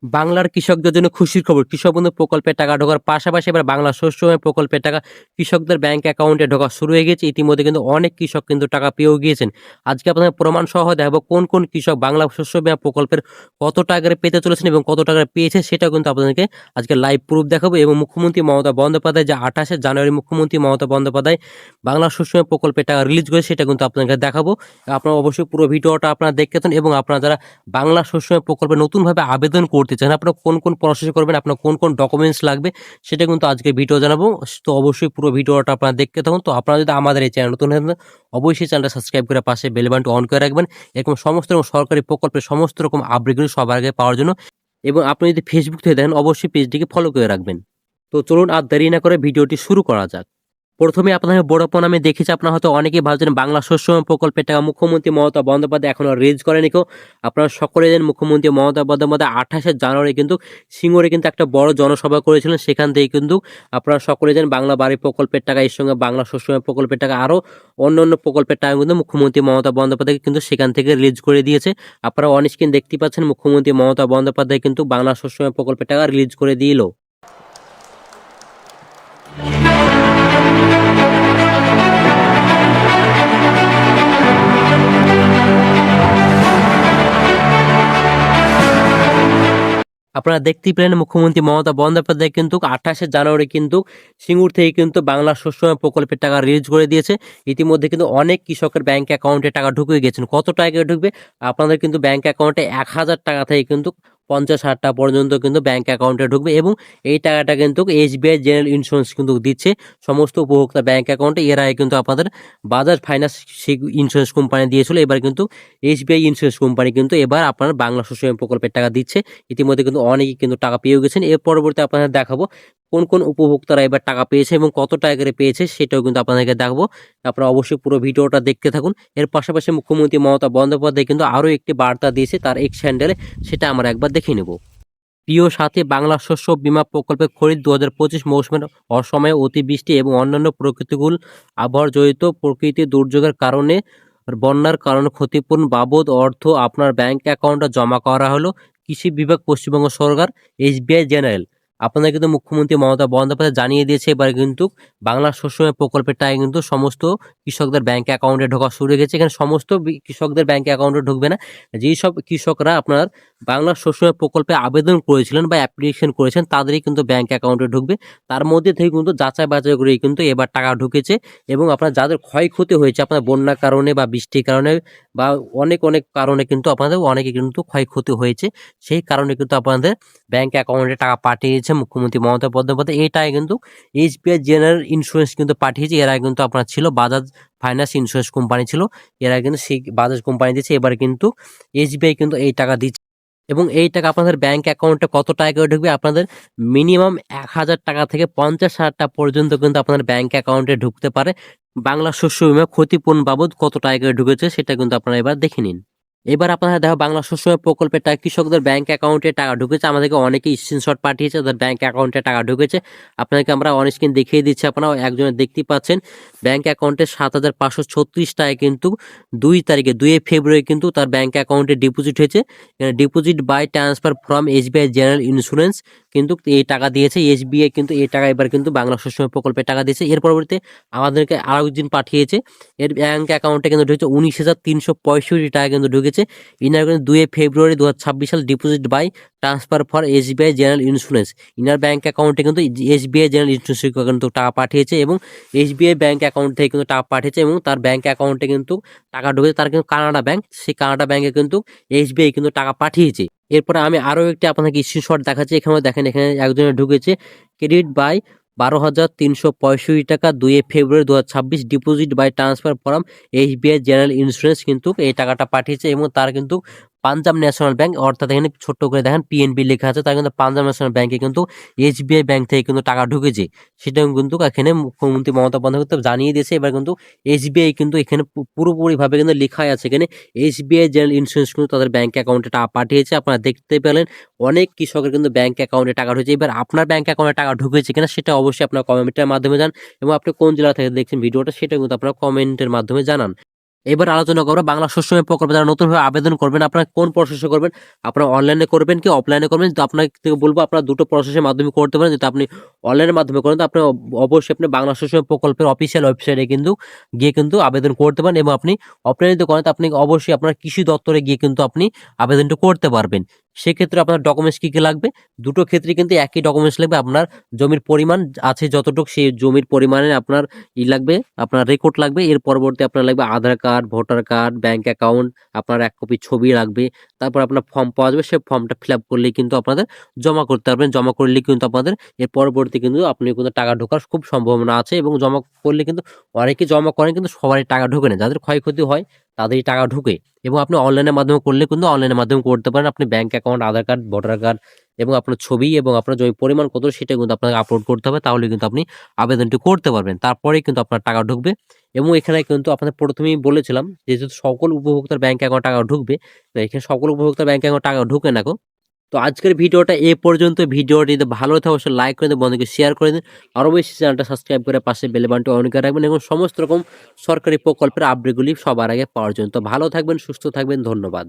বাংলার কৃষকদের জন্য খুশির খবর। কৃষক বন্ধু প্রকল্পের টাকা ঢোকার পাশাপাশি এবার বাংলা শস্য বীমা প্রকল্পের টাকা কৃষকদের ব্যাংক অ্যাকাউন্টে ঢোকা শুরু হয়ে গেছে। ইতিমধ্যে কিন্তু অনেক কৃষক কিন্তু টাকা পেয়েও গিয়েছেন। আজকে আপনাদের প্রমাণ সহ দেখাবো কোন কৃষক বাংলা শস্য বীমা প্রকল্পের কত টাকা করে পেতে চলেছেন এবং কত টাকা পেয়েছে সেটাও কিন্তু আপনাদেরকে আজকে লাইভ প্রুফ দেখাবো। এবং মুখ্যমন্ত্রী মমতা বন্দ্যোপাধ্যায় যে 28শে জানুয়ারি মুখ্যমন্ত্রী মমতা বন্দ্যোপাধ্যায় বাংলা শস্য বীমা প্রকল্পের টাকা রিলিজ করেছে সেটা কিন্তু আপনাদেরকে দেখাবো। আপনারা অবশ্যই পুরো ভিডিওটা আপনারা দেখতে থাকুন এবং আপনারা যারা বাংলা শস্য বীমা প্রকল্পে নতুনভাবে আবেদন করতে চান, আপনারা কোন প্রসেস করবেন, আপনার কোন ডকুমেন্টস লাগবে সেটা কিন্তু আজকে ভিডিও জানাবো। তো অবশ্যই পুরো ভিডিওটা আপনারা দেখতে থাকুন। তো আপনারা যদি আমাদের এই চ্যানেল নতুন হয়ে থাকেন অবশ্যই চ্যানেলটা সাবস্ক্রাইব করে পাশে বেল বাটনটি অন করে রাখবেন। এরকম সমস্ত রকম সরকারি প্রকল্পের সমস্ত রকম আপডেটগুলো সবার আগে পাওয়ার জন্য। এবং আপনি যদি ফেসবুক থেকে দেখেন অবশ্যই পেজটিকে ফলো করে রাখবেন। তো চলুন আর দেরি না করে ভিডিওটি শুরু করা যাক। প্রথমে আপনাদের বড়পন আমি দেখেছি, আপনারা হয়তো অনেকেই ভাবছেন বাংলা শস্য বীমা প্রকল্পের টাকা মুখ্যমন্ত্রী মমতা বন্দ্যোপাধ্যায় এখনো রিলিজ করেনি কেউ। আপনারা সকলে জানেন মুখ্যমন্ত্রী মমতা বন্দ্যোপাধ্যায় 28শে জানুয়ারি কিন্তু সিঙ্গুরে কিন্তু একটা বড় জনসভা করেছিলেন। সেখান থেকে কিন্তু আপনারা সকলে জানেন বাংলা বাড়ি প্রকল্পের টাকা, এর সঙ্গে বাংলা শস্য বীমা প্রকল্পের টাকা আরও অন্য প্রকল্পের টাকা কিন্তু মুখ্যমন্ত্রী মমতা বন্দ্যোপাধ্যায় কিন্তু সেখান থেকে রিলিজ করে দিয়েছে। আপনারা অন স্ক্রিন দেখতে পাচ্ছেন মুখ্যমন্ত্রী মমতা বন্দ্যোপাধ্যায় কিন্তু বাংলা শস্য বীমা প্রকল্পের টাকা রিলিজ করে দিল। আপনারা দেখতেই পেলেন মুখ্যমন্ত্রী মমতা বন্দ্যোপাধ্যায় কিন্তু 28শে জানুয়ারি কিন্তু সিঙ্গুর থেকে কিন্তু বাংলা শস্য বীমা প্রকল্পের টাকা রিলিজ করে দিয়েছে। ইতিমধ্যে কিন্তু অনেক কৃষকের ব্যাংক অ্যাকাউন্টে টাকা ঢুকে গেছেন। কত টাকা ঢুকবে? আপনাদের কিন্তু ব্যাংক অ্যাকাউন্টে 1000 টাকা থেকে কিন্তু 50,000 টাকা পর্যন্ত কিন্তু ব্যাংক অ্যাকাউন্টে ঢুকবে এবং এই টাকাটা কিন্তু এসবিআই জেনারেল ইন্স্যুরেন্স কিন্তু দিচ্ছে সমস্ত উপভোক্তা ব্যাংক অ্যাকাউন্টে। এর আগে কিন্তু আপনাদের বাজাজ ফাইন্যান্স সেই ইন্স্যুরেন্স কোম্পানি দিয়েছিল, এবার কিন্তু এসবিআই ইন্স্যুরেন্স কোম্পানি কিন্তু এবার আপনার বাংলা শস্য বীমা প্রকল্পের টাকা দিচ্ছে। ইতিমধ্যে কিন্তু অনেকেই কিন্তু টাকা পেয়েও গেছেন। এর পরবর্তী আপনাদের দেখাবো কোন উপভোক্তারা এবার টাকা পেয়েছে এবং কত টাকা করে পেয়েছে সেটাও কিন্তু আপনাদেরকে দেখাবো। আপনারা অবশ্যই পুরো ভিডিওটা দেখতে থাকুন। এর পাশাপাশি মুখ্যমন্ত্রী মমতা বন্দ্যোপাধ্যায় কিন্তু আরও একটি বার্তা দিয়েছে তার এক্স হ্যান্ডেলে, সেটা আমরা একবার দেখে নেব। প্রিয় সাথী, বাংলা শস্য বীমা প্রকল্পে খরিফ 2025 মৌসুমের অসময়ে অতিবৃষ্টি এবং অন্যান্য প্রকৃতিকূল আবহাওয়া জড়িত প্রকৃতি দুর্যোগের কারণে বন্যার কারণে ক্ষতিপূরণ বাবদ অর্থ আপনার ব্যাংক অ্যাকাউন্টে জমা করা হলো। কৃষি বিভাগ, পশ্চিমবঙ্গ সরকার, এসবিআই জেনারেল। আপনাদের কিন্তু মুখ্যমন্ত্রী মমতা বন্দ্যোপাধ্যায় জানিয়ে দিয়েছে এবার কিন্তু বাংলা শস্য বীমা প্রকল্পের টাকা কিন্তু সমস্ত কৃষকদের ব্যাংক অ্যাকাউন্টে ঢোকা শুরু হয়ে গেছে। এখানে সমস্ত কৃষকদের ব্যাংক অ্যাকাউন্টে ঢুকবে না। যেই সব কৃষকরা আপনার বাংলা শস্য বীমা প্রকল্পে আবেদন করেছিলেন বা অ্যাপ্লিকেশন করেছেন তাদেরই কিন্তু ব্যাংক অ্যাকাউন্টে ঢুকবে। তার মধ্যে থেকে কিন্তু যাচাই বাছাই করেই কিন্তু এবার টাকা ঢুকেছে। এবং আপনার যাদের ক্ষয়ক্ষতি হয়েছে আপনার বন্যার কারণে বা বৃষ্টির কারণে বা অনেক কারণে কিন্তু আপনাদের অনেকে কিন্তু ক্ষয়ক্ষতি হয়েছে, সেই কারণে কিন্তু আপনাদের ব্যাংক অ্যাকাউন্টে টাকা পাঠিয়েছে মুখ্যমন্ত্রী মমতা বন্দ্যোপাধ্যায়। এই টাকা কিন্তু এসবিআই জেনারেল ইন্স্যুরেন্স কিন্তু পাঠিয়েছে। এর আগে কিন্তু আপনার ছিল বাজাজ ফাইন্যান্স ইন্স্যুরেন্স কোম্পানি ছিল, এর আগে কিন্তু সেই বাজাজ কোম্পানি দিচ্ছে, এবার কিন্তু এসবিআই কিন্তু এই টাকা দিচ্ছে। এবং এই টাকা আপনাদের ব্যাংক অ্যাকাউন্টে কত টাকা করে ঢুকবে? আপনাদের মিনিমাম 1000 টাকা থেকে 50,000 টাকা পর্যন্ত কিন্তু আপনার ব্যাংক অ্যাকাউন্টে ঢুকতে পারে। বাংলা শস্য বীমা ক্ষতিপূরণ বাবদ কত টাকা করে ঢুকেছে সেটা কিন্তু আপনারা এবার দেখে নিন। এবার আপনারা দেখো বাংলা শস্য বীমা প্রকল্পের টাকা কৃষকদের ব্যাংক অ্যাকাউন্টে টাকা ঢুকেছে। আমাদেরকে অনেকে স্ক্রিনশট পাঠিয়েছে ওদের ব্যাংক অ্যাকাউন্টে টাকা ঢুকেছে। আপনাদেরকে আমরা অন স্ক্রিন দেখিয়ে দিচ্ছি, আপনারা একজনের দেখতেই পাচ্ছেন ব্যাংক অ্যাকাউন্টে 7,536 টাকা কিন্তু 2 ফেব্রুয়ারি কিন্তু তার ব্যাংক অ্যাকাউন্টে ডিপোজিট হয়েছে। Deposit by transfer from SBI general insurance কিন্তু এই টাকা দিয়েছে। এসবিআই কিন্তু এই টাকা এবার কিন্তু বাংলা শস্য বীমা প্রকল্পে টাকা দিয়েছে। এর পরবর্তীতে আমাদেরকে আরও একদিন পাঠিয়েছে, এর ব্যাংক অ্যাকাউন্টে কিন্তু ঢুকেছে 19,365 টাকা কিন্তু ঢুকেছে। ইনার কিন্তু 2 ফেব্রুয়ারি 2026 সাল deposit by transfer for SBI general insurance. ইনার ব্যাংক অ্যাকাউন্টে কিন্তু এসবিআই জেনারেল ইন্স্যুরেন্স কিন্তু টাকা পাঠিয়েছে এবং এসবিআই ব্যাংক অ্যাকাউন্ট থেকে কিন্তু টাকা পাঠিয়েছে এবং তার ব্যাংক অ্যাকাউন্টে কিন্তু টাকা ঢুকেছে। তার কিন্তু কানাডা ব্যাংক, সেই কানাডা ব্যাংকে কিন্তু এসবিআই কিন্তু টাকা পাঠিয়েছে। এরপরে আমি আরও একটি আপনাকে স্ক্রিনশট দেখাচ্ছি। এখানে দেখেন, এখানে একজনের ঢুকেছে ক্রেডিট বাই 12,365 টাকা 2 February 2026 deposit by transfer from SBI general insurance কিন্তু এই টাকাটা পাঠিয়েছে এবং তার কিন্তু পাঞ্জাব ন্যাশনাল ব্যাংক, অর্থাৎ এখানে ছোট্ট করে দেখেন পিএনবি লেখা আছে, তার কিন্তু পাঞ্জাব ন্যাশনাল ব্যাংকে কিন্তু এসবিআই ব্যাংক থেকে কিন্তু টাকা ঢুকেছে। সেটাও কিন্তু এখানে মুখ্যমন্ত্রী মমতা বন্দ্যোপাধ্যায় জানিয়ে দিয়েছে। এবার কিন্তু এসবিআই কিন্তু এখানে পুরোপুরিভাবে কিন্তু লেখাই আছে, এখানে এসবিআই জেনারেল ইন্স্যুরেন্স কিন্তু তাদের ব্যাংক অ্যাকাউন্টে টাকা পাঠিয়েছে। আপনারা দেখতে পেলেন অনেক কৃষকের কিন্তু ব্যাংক অ্যাকাউন্টে টাকা ঢুকেছে। এবার আপনার ব্যাংক অ্যাকাউন্টে টাকা ঢুকেছে কিনা সেটা অবশ্যই আপনার কমেন্টের মাধ্যমে জানান এবং আপনি কোন জেলা থেকে দেখছেন ভিডিওটা সেটা কিন্তু আপনারা কমেন্টের মাধ্যমে জানান। এবার আলোচনা করবো বাংলা শস্য বীমা প্রকল্পে যারা নতুনভাবে আবেদন করবেন, আপনারা কোন প্রসেসে করবেন? আপনারা অনলাইনে করবেন কি অফলাইনে করবেন? তো আপনাকে বলবো আপনারা দুটো প্রসেসের মাধ্যমে করতে পারেন। যেটা আপনি অনলাইনের মাধ্যমে করেন তো আপনি অবশ্যই আপনি বাংলা শস্য বীমা প্রকল্পের অফিসিয়াল ওয়েবসাইটে কিন্তু গিয়ে কিন্তু আবেদন করতে পারেন, এবং আপনি অফলাইনে যদি করেন তো আপনি অবশ্যই আপনার কৃষি দপ্তরে গিয়ে কিন্তু আপনি আবেদনটা করতে পারবেন। সেক্ষেত্রে আপনার ডকুমেন্টস কি, কি লাগবে? দুটো ক্ষেত্রে কিন্তু একই ডকুমেন্টস লাগবে। আপনার জমির পরিমাণ আছে যতটুকু, সেই জমির পরিমাণে আপনার লাগবে, আপনার রেকর্ড লাগবে। এর পরবর্তী আপনার লাগবে Aadhaar card, voter card, bank account, আপনার 1 কপি ছবি লাগবে। তারপর আপনার ফর্ম পাওয়া যাবে, সেই ফর্মটা ফিল আপ করলেই কিন্তু আপনাদের জমা করতে পারবেন। জমা করলেই কিন্তু আপনাদের এর পরবর্তী কিন্তু আপনি কিন্তু টাকা ঢোকার খুব সম্ভাবনা আছে, এবং জমা করলে কিন্তু অনেকে জমা করেন কিন্তু সবারই টাকা ঢোকে না। যাদের ক্ষয়ক্ষতি হয় তাদেরই টাকা ঢোকে। এবং আপনি অনলাইনের মাধ্যমে করলে কিন্তু অনলাইনের মাধ্যমে করতে পারেন। আপনি ব্যাংক অ্যাকাউন্ট, আধার কার্ড, ভোটার কার্ড এবং আপনার ছবি এবং আপনার জমির পরিমাণ কত সেটা কিন্তু আপনাকে আপলোড করতে হবে। তাহলে কিন্তু আপনি আবেদনটি করতে পারবেন। তারপরেই কিন্তু আপনার টাকা ঢুকবে। এবং এখানে কিন্তু আপনাদের প্রথমেই বলেছিলাম যে যেহেতু সকল উপভোক্তার ব্যাংক অ্যাকাউন্ট টাকা ঢুকবে, তো এখানে সকল উপভোক্তার ব্যাংক অ্যাকাউন্ট টাকা ঢুকে না গো। তো আজকের ভিডিওটা এ পর্যন্ত। ভিডিওটি যদি ভালো থাকে অবশ্যই লাইক করে দিন, বন্ধুকে শেয়ার করে দিন। আরও বেশি চ্যানেলটা সাবস্ক্রাইব করে পাশে বেল বাটনটি অন করে রাখবেন, এবং সমস্ত রকম সরকারি প্রকল্পের আপডেটগুলি সবার আগে পাওয়ার জন্য। তো ভালো থাকবেন, সুস্থ থাকবেন, ধন্যবাদ।